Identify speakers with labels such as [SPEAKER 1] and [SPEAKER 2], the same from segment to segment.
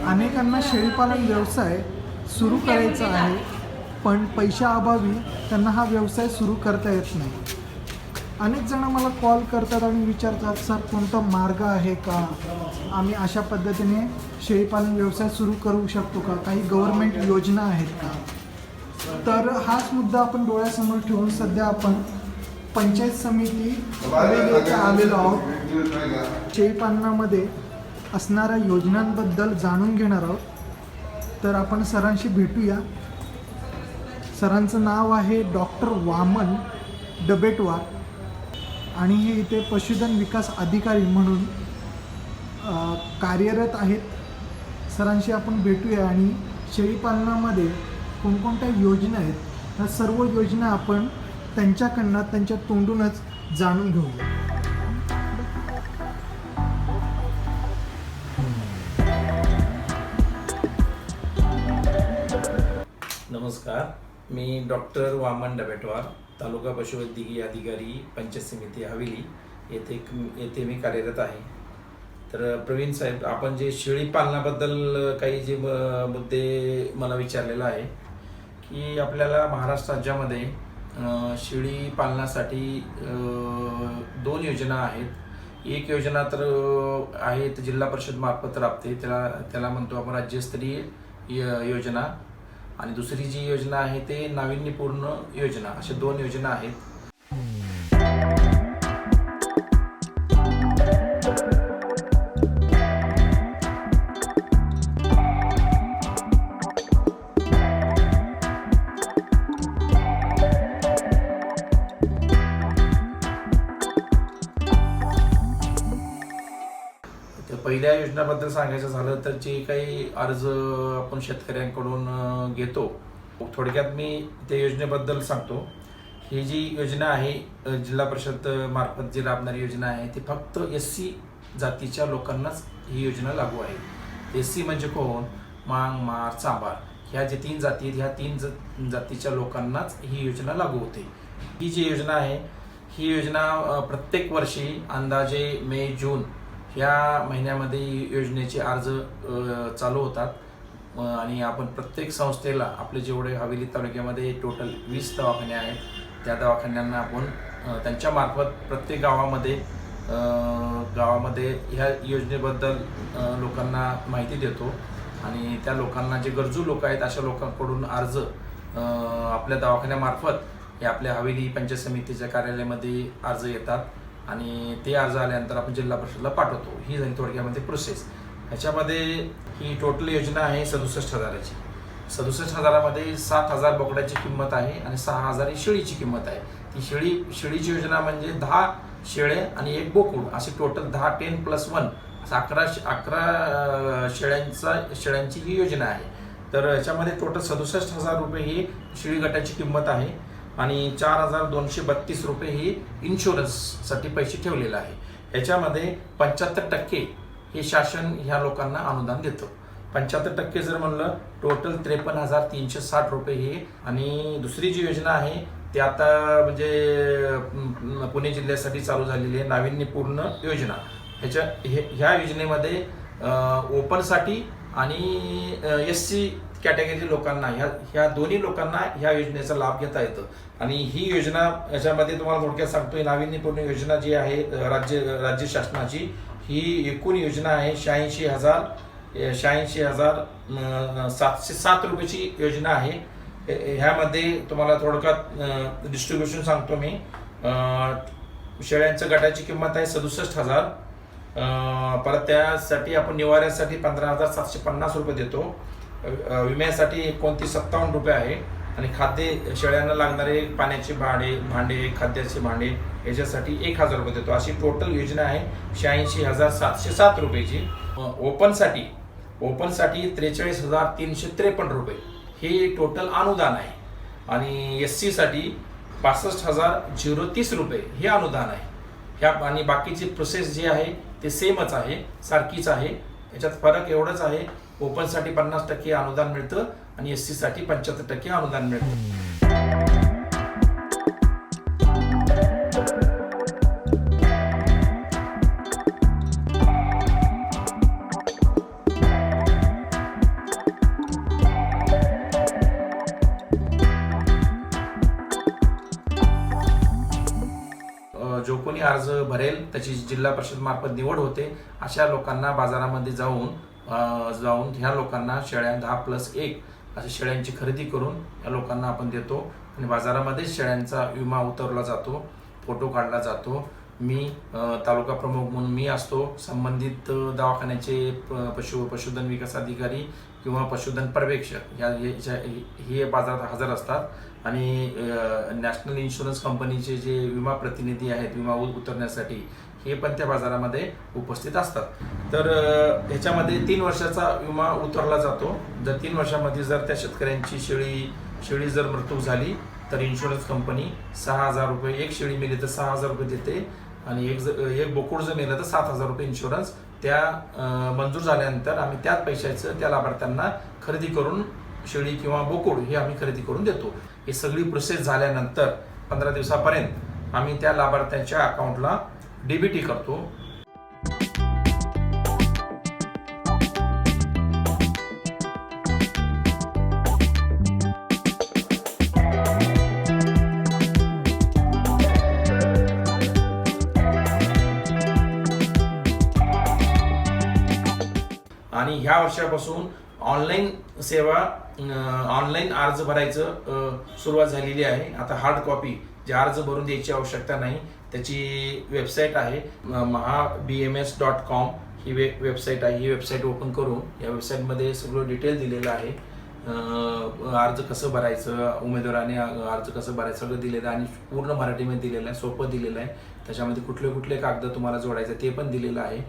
[SPEAKER 1] अनेकांना शेळीपालन व्यवसाय सुरू करायचा आहे, पण पैशाअभावी त्यांना हा व्यवसाय सुरू करता येत नाही. अनेक जण मला कॉल करतात आणि विचारतात, सर कोणता मार्ग आहे का, आम्ही अशा पद्धतीने शेळीपालन व्यवसाय सुरू करू शकतो का, काही गव्हर्मेंट योजना आहेत का. तर हाच मुद्दा आपण डोळ्यासमोर ठेवून सध्या आपण पंचायत समिती येथे आलेलो आहोत. शेळीपालनामध्ये असणाऱ्या योजनांबद्दल जाणून घेणार आहोत. तर आपण सरांशी भेटूया. सरांचं नाव आहे डॉक्टर वामन डबेटवार आणि हे इथे पशुधन विकास अधिकारी म्हणून कार्यरत आहेत. सरांशी आपण भेटूया आणि शेळीपालनामध्ये कोणकोणत्या योजना आहेत ह्या सर्व योजना आपण त्यांच्याकडनं त्यांच्या तोंडूनच जाणून घेऊया.
[SPEAKER 2] नमस्कार, मी डॉक्टर वामन डबेटवार, तालुका पशुवैद्यकीय अधिकारी, पंचायत समिती हवेली येथे मी कार्यरत आहे. तर प्रवीण साहेब, आपण जे शेळी पालनाबद्दल काही जे मुद्दे मला विचारलेला आहे की आपल्याला महाराष्ट्र राज्यामध्ये शेळी पालनासाठी 2 योजना आहेत. एक योजना तर आहे जिल्हा परिषद मार्फत राबते, त्याला म्हणतो आपण राज्यस्तरीय योजना, आणि दुसरी जी योजना आहे ते नाविन्यपूर्ण योजना. अशा 2 योजना आहेत. पहिल्या योजनेबद्दल सांगायचं झालं तर जे काही अर्ज आपण शेतकऱ्यांकडून घेतो, थोडक्यात मी त्या योजनेबद्दल सांगतो. ही जी योजना आहे जिल्हा परिषद मार्फत जी राबणारी योजना आहे ती फक्त SC जातीच्या लोकांनाच ही योजना लागू आहे. SC म्हणजे कोण? मांग, मार, चांभार ह्या जे 3 जाती आहेत, ह्या 3 जातीच्या लोकांनाच ही योजना लागू होते. ही जी योजना आहे ही योजना प्रत्येक वर्षी अंदाजे मे जून ह्या महिन्यामध्ये योजनेचे अर्ज चालू होतात आणि आपण प्रत्येक संस्थेला, आपले जेवढे हवेली तालुक्यामध्ये टोटल 20 दवाखाने आहेत, त्या दवाखान्यांना आपण त्यांच्या मार्फत प्रत्येक गावामध्ये ह्या योजनेबद्दल लोकांना माहिती देतो आणि त्या लोकांना, जे गरजू लोक आहेत अशा लोकांकडून अर्ज आपल्या दवाखान्यामार्फत हे आपल्या हवेली पंचायत समितीच्या कार्यालयामध्ये अर्ज येतात आणि ते अर्ज आल्यानंतर आपण जिल्हा परिषदला पाठवतो. ही झाली थोडक्यामध्ये प्रोसेस. ह्याच्यामध्ये ही टोटल योजना आहे 67,000ची. 67,000मध्ये 7,000 बोकड्याची किंमत आहे आणि 6,000 ही शेळीची किंमत आहे. ती शेळीची योजना म्हणजे 10 शेळे आणि 1 बोकूड असे टोटल 10, 10 + 1 असं 11 शेळ्यांची ही योजना आहे. तर ह्याच्यामध्ये टोटल 67,000 रुपये ही शेळी गटाची किंमत आहे आणि 4,232 रुपये ही इन्शुरन्ससाठी पैसे ठेवलेले आहे. ह्याच्यामध्ये 75% हे शासन ह्या लोकांना अनुदान देतं. 75% जर म्हणलं टोटल 53,360 रुपये हे. आणि दुसरी जी योजना आहे ती आता म्हणजे पुणे जिल्ह्यासाठी चालू झालेली आहे, नाविन्यपूर्ण योजना. ह्या योजनेमध्ये ओपनसाठी आणि SC कॅटेगरी लोकांना, ह्या दोन्ही लोकांना ह्या योजनेचा लाभ घेता येतं. आणि ही योजना, याच्यामध्ये तुम्हाला थोडक्यात सांगतोय, नाविन्यपूर्ण योजना जी आहे राज्य शासनाची, ही एकूण योजना आहे 86,707 रुपयाची योजना आहे. ह्यामध्ये तुम्हाला थोडक्यात डिस्ट्रीब्युशन सांगतो मी. शेळ्यांच्या गटाची किंमत आहे 67,000. परत त्यासाठी आपण निवाऱ्यासाठी 15,750 रुपये देतो. विम्यासाठी 2957 रुपये आहे आणि खाद्य, शेळ्यांना लागणारे पाण्याचे भांडे, खाद्याचे भांडे याच्यासाठी 1,000 रुपये देतो. अशी टोटल योजना आहे 86,707 रुपयाची. ओपनसाठी 43,353 रुपये हे टोटल अनुदान आहे आणि SC साठी 65,030 रुपये हे अनुदान आहे. ह्या आणि बाकीची प्रोसेस जी आहे ते सेमच आहे, सारखीच आहे. याच्यात फरक एवढंच आहे, ओपनसाठी 50% अनुदान मिळतं आणि SC साठी 75% अनुदान मिळतं. कोणी अर्ज भरेल त्याची जिल्हा परिषद मार्फत निवड होते. अशा लोकांना बाजारामध्ये जाऊन ह्या लोकांना शेळ्या 10+1 अशा शेळ्यांची खरेदी करून या लोकांना आपण देतो आणि बाजारामध्येच शेळ्यांचा विमा उतरवला जातो, फोटो काढला जातो. मी तालुका प्रमुख म्हणून मी असतो. संबंधित दवाखान्याचे पशुधन विकास अधिकारी किंवा पशुधन पर्यवेक्षक हे बाजारात हजर असतात आणि नॅशनल इन्शुरन्स कंपनीचे जे विमा प्रतिनिधी आहेत विमा उतरण्यासाठी हे पण त्या बाजारामध्ये उपस्थित असतात. तर ह्याच्यामध्ये 3 वर्षाचा विमा उतरला जातो. जर 3 वर्षामध्ये जर त्या शेतकऱ्यांची शेळी जर मृत्यू झाली तर इन्शुरन्स कंपनी 6,000 रुपये, एक शेळी मेली तर 6,000 रुपये देते आणि एक बोकूड जर मेलं तर 7,000 रुपये इन्शुरन्स त्या मंजूर झाल्यानंतर आम्ही त्याच पैशाचं त्या लाभार्थ्यांना खरेदी करून शेळी किंवा बोकूड हे आम्ही खरेदी करून देतो. ही सगळी प्रोसेस झाल्यानंतर 15 दिवसापर्यंत आम्ही त्या लाभार्थ्यांच्या अकाउंटला डीबीटी करतो. आणि ह्या वर्षापासून ऑनलाईन सेवा, ऑनलाईन अर्ज भरायचं सुरुवात झालेली आहे. आता हार्ड कॉपी जे अर्ज भरून द्यायची आवश्यकता नाही. त्याची वेबसाईट आहे mahabms.com ही वेबसाईट आहे. ही वेबसाईट ओपन करून या वेबसाईटमध्ये सगळं डिटेल दिलेलं आहे. अर्ज कसं भरायचं, उमेदवाराने अर्ज कसं भरायचं सगळं दिलेलं आहे आणि पूर्ण मराठीमध्ये दिलेलं आहे, सोपं दिलेलं आहे. त्याच्यामध्ये कुठले कुठले कागद तुम्हाला जोडायचं ते पण दिलेलं आहे.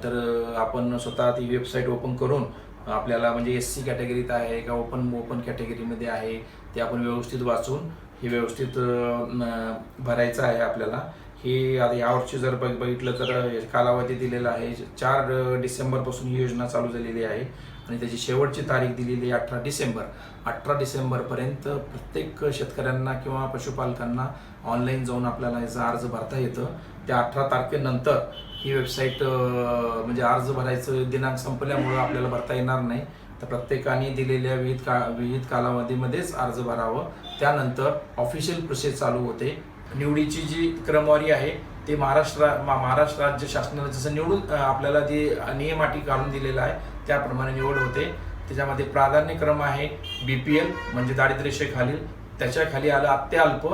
[SPEAKER 2] तर आपण स्वतः ती वेबसाईट ओपन करून आपल्याला म्हणजे SC कॅटेगरीत आहे का ओपन कॅटेगरीमध्ये आहे ते आपण व्यवस्थित वाचून हे व्यवस्थित भरायचं आहे आपल्याला. हे आता यावर्षी जर बघितलं तर कालावधी दिलेला आहे 4 डिसेंबरपासून ही योजना चालू झालेली आहे आणि त्याची शेवटची तारीख दिलेली आहे 18 डिसेंबर. 18 डिसेंबरपर्यंत प्रत्येक शेतकऱ्यांना किंवा पशुपालकांना ऑनलाईन जाऊन आपल्याला याचा अर्ज भरता येतं. त्या 18 तारखेनंतर ही वेबसाईट म्हणजे अर्ज भरायचं दिनांक संपल्यामुळं आपल्याला भरता येणार नाही. तर प्रत्येकाने दिलेल्या विविध कालावधीमध्येच अर्ज भरावं. त्यानंतर ऑफिशियल प्रोसेस चालू होते. निवडीची जी क्रमवारी आहे ते महाराष्ट्र राज्य शासनाने जसं निवडून आपल्याला जे नियम अटी काढून दिलेला आहे त्याप्रमाणे निवड होते. त्याच्यामध्ये प्राधान्यक्रम आहे BPL म्हणजे दारिद्र्यरेषेखालील, त्याच्याखाली आलं अत्यल्प,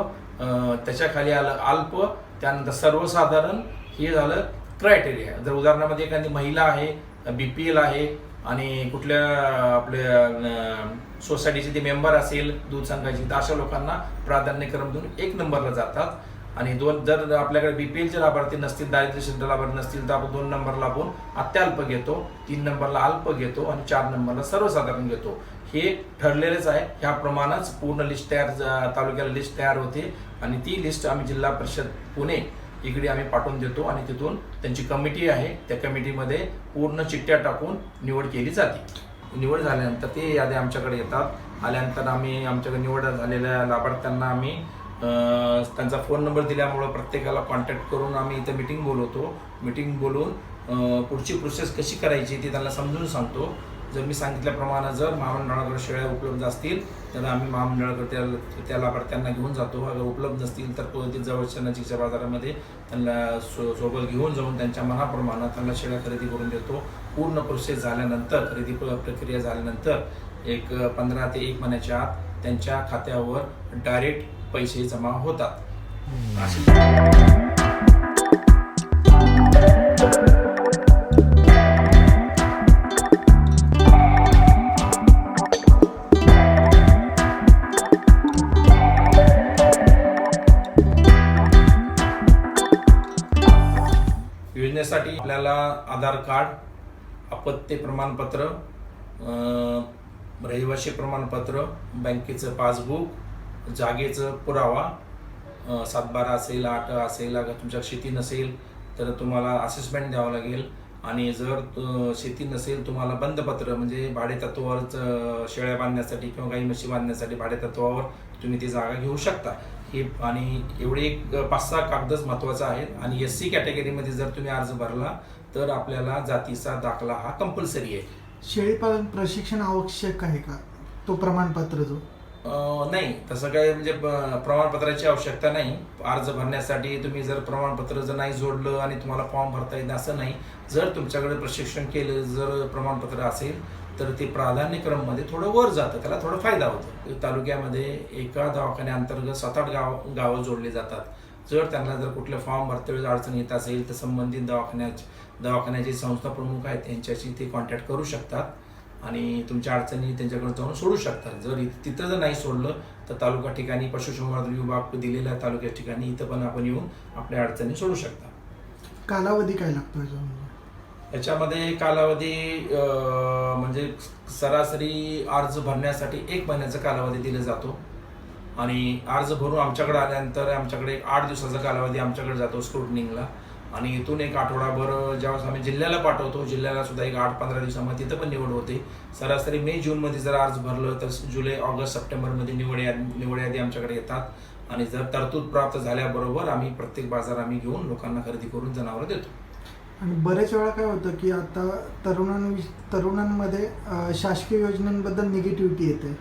[SPEAKER 2] त्याच्याखाली आलं अल्प, त्यानंतर सर्वसाधारण, हे झालं क्रायटेरिया. जर उदाहरणामध्ये एखादी महिला आहे, BPL आहे आणि कुठल्या आपल्या सोसायटीचे ते मेंबर असेल दूध संघाची तर अशा लोकांना प्राधान्यक्रम देऊन 1 नंबरला जातात. आणि जर आपल्याकडे BPLचे लाभार्थी नसतील, दारिद्र्य लाभार्थी नसतील तर आपण 2 नंबरला आपण अत्यल्प घेतो, 3 नंबरला अल्प घेतो आणि 4 नंबरला सर्वसाधारण घेतो. हे ठरलेलेच आहे. ह्याप्रमाणेच पूर्ण लिस्ट तालुक्याला लिस्ट तयार होते आणि ती लिस्ट आम्ही जिल्हा परिषद पुणे इकडे आम्ही पाठवून देतो आणि तिथून त्यांची कमिटी आहे त्या कमिटीमध्ये पूर्ण चिठ्ठ्या टाकून निवड केली जाते. निवड झाल्यानंतर ते यादी आमच्याकडे येतात. आल्यानंतर आम्ही आमच्याकडे निवड झालेल्या लाभार्थ्यांना आम्ही त्यांचा फोन नंबर दिल्यामुळं प्रत्येकाला कॉन्टॅक्ट करून आम्ही इथं मीटिंग बोलवतो. मीटिंग बोलून पुढची प्रोसेस कशी करायची ती त्यांना समजून सांगतो. जर मी सांगितल्याप्रमाणे जर महामंडळाकडे शेळ्या उपलब्ध असतील तर आम्ही महामंडळाकडे त्या लाभार्थ्यांना घेऊन जातो. अगर उपलब्ध नसतील तर जवळच्या नजीकच्या बाजारामध्ये त्यांना सोबत घेऊन जाऊन त्यांच्या मनाप्रमाणे त्यांना शेळ्या खरेदी करून देतो. पूर्ण प्रोसेस झाल्यानंतर, खरेदी प्रक्रिया झाल्यानंतर 15 ते 1 महिन्याच्या आत त्यांच्या खात्यावर डायरेक्ट पैसे जमा होतात. योजनेसाठी आपल्याला आधार कार्ड, अपत्य प्रमाणपत्र, रहिवासी प्रमाणपत्र, बँकेचं पासबुक, जागेचं पुरावा, 7/12 असेल, 8 असेल, अगर तुमच्या शेती नसेल तर तुम्हाला असेसमेंट द्यावं लागेल. आणि जर शेती नसेल तुम्हाला बंधपत्र म्हणजे भाडेतत्वावर शेळ्या बांधण्यासाठी किंवा गाई म्हशी बांधण्यासाठी भाडेतत्वावर तुम्ही ती जागा घेऊ शकता. हे आणि एवढे 5-6 कागदच महत्त्वाचं आहेत. आणि SC कॅटेगरीमध्ये जर तुम्ही अर्ज भरला तर आपल्याला जातीचा दाखला हा कंपल्सरी आहे.
[SPEAKER 1] शेळीपालन प्रशिक्षण आवश्यक आहे का, तो प्रमाणपत्र जो
[SPEAKER 2] नाही, तसं काही म्हणजे प्रमाणपत्राची आवश्यकता नाही. अर्ज भरण्यासाठी तुम्ही जर प्रमाणपत्र जर नाही जोडलं आणि तुम्हाला फॉर्म भरता येईल असं नाही. जर तुमच्याकडे प्रशिक्षण केलं, जर प्रमाणपत्र असेल तर ते प्राधान्यक्रममध्ये थोडं वर जातं, त्याला थोडा फायदा होतो. तालुक्यामध्ये एका दवाखान्याअंतर्गत 7-8 गावं जोडली जातात. जर त्यांना जर कुठल्या फॉर्म भरते वेळेस अडचण येत असेल तर संबंधित दवाखान्याचे संस्था प्रमुख आहेत त्यांच्याशी ते कॉन्टॅक्ट करू शकतात आणि तुमच्या अडचणी त्यांच्याकडे जाऊन सोडू शकतात. जर तिथं जर नाही सोडलं तर तालुका ठिकाणी पशुसंवर्धन विभाग दिलेल्या तालुक्या ठिकाणी इथं पण आपण येऊन आपल्या अडचणी सोडू शकता.
[SPEAKER 1] कालावधी काय लागतो
[SPEAKER 2] याच्यामध्ये कालावधी म्हणजे सरासरी अर्ज भरण्यासाठी 1 महिन्याचा कालावधी दिला जातो आणि अर्ज भरून आमच्याकडे आल्यानंतर आमच्याकडे 8 दिवसाचा कालावधी आमच्याकडे जातो स्क्रुटनिंगला आणि इथून 1 आठवडाभर ज्यावेळेस आम्ही जिल्ह्याला पाठवतो, जिल्ह्याला सुद्धा एक 8-15 दिवसामध्ये तिथं पण निवड होते. सरासरी मे-जूनमध्ये जर अर्ज भरलं तर जुलै, ऑगस्ट, सप्टेंबरमध्ये निवड यादी आमच्याकडे येतात आणि जर तरतूद प्राप्त झाल्याबरोबर आम्ही प्रत्येक बाजार आम्ही घेऊन लोकांना खरेदी करून जनावरं देतो.
[SPEAKER 1] आणि बरेच वेळा काय होतं की आता तरुणांमध्ये शासकीय योजनांबद्दल निगेटिव्हिटी येते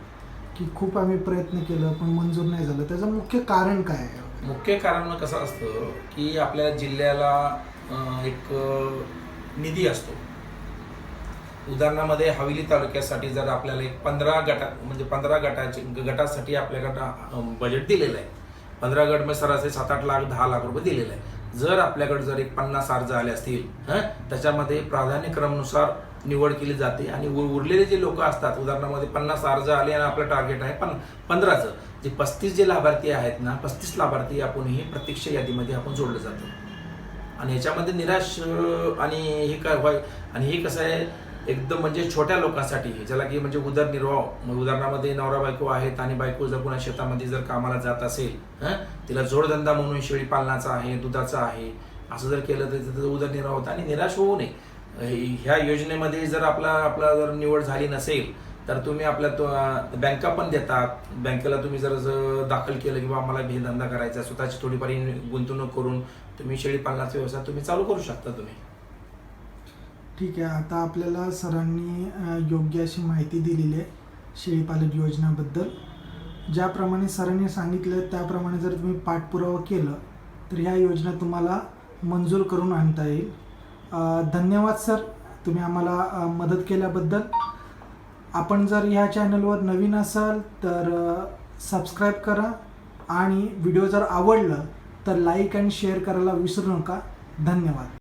[SPEAKER 1] की खूप आम्ही प्रयत्न केलं पण मंजूर नाही झालं. त्याचं मुख्य कारण काय आहे?
[SPEAKER 2] मुख्य कारण कसं असतं की आपल्या जिल्ह्याला एक निधी असतो. उदाहरणामध्ये हवेली तालुक्यासाठी जर आपल्याला एक 15 गटासाठी आपल्याकडं बजेट दिलेलं आहे. 15 गट म्हणजे सरासरी 7-8 लाख 10 लाख रुपये दिलेले आहे. जर आपल्याकडे जर एक 50 अर्ज आले असतील त्याच्यामध्ये प्राधान्यक्रमानुसार निवड केली जाते आणि उरलेले जे लोक असतात, उदाहरणामध्ये 50 अर्ज आले आणि आपलं टार्गेट आहे 15चं, जे 35 जे लाभार्थी आहेत ना, 35 लाभार्थी आपण ही प्रत्यक्ष यादीमध्ये आपण जोडलं जातं आणि याच्यामध्ये निराश आणि हे कसं आहे एकदम म्हणजे छोट्या लोकांसाठी, ज्याला की म्हणजे उदरनिर्वाह, उदाहरणामध्ये नवरा बायको आहेत आणि बायको जर पुन्हा शेतामध्ये जर कामाला जात असेल, तिला जोडधंदा म्हणून शेळी पालनाचा आहे, दुधाचा आहे, असं जर केलं तर त्याचा उदरनिर्वाह होता आणि निराश होऊ नये. ह्या योजनेमध्ये जर आपला जर निवड झाली नसेल तर तुम्ही आपल्या बँका पण देतात. बँकेला तुम्ही जर दाखल केलं किंवा आम्हाला हे धंदा करायचा, स्वतःची थोडीफार गुंतवणूक करून तुम्ही शेळी पालनाचा व्यवसाय तुम्ही चालू करू शकता तुम्ही.
[SPEAKER 1] ठीक आहे. आता आपल्याला सरांनी योग्य अशी माहिती दिलेली आहे शेळीपालन योजनाबद्दल. ज्याप्रमाणे सरांनी सांगितलं त्याप्रमाणे जर तुम्ही पाठपुरावा केलं तर ह्या योजना तुम्हाला मंजूर करून आणता येईल. धन्यवाद सर, तुम्ही आम्हाला मदत केल्याबद्दल. आपण जर ह्या चॅनलवर नवीन असाल तर सबस्क्राईब करा आणि व्हिडिओ जर आवडलं तर लाईक आणि शेअर करायला विसरू नका. धन्यवाद.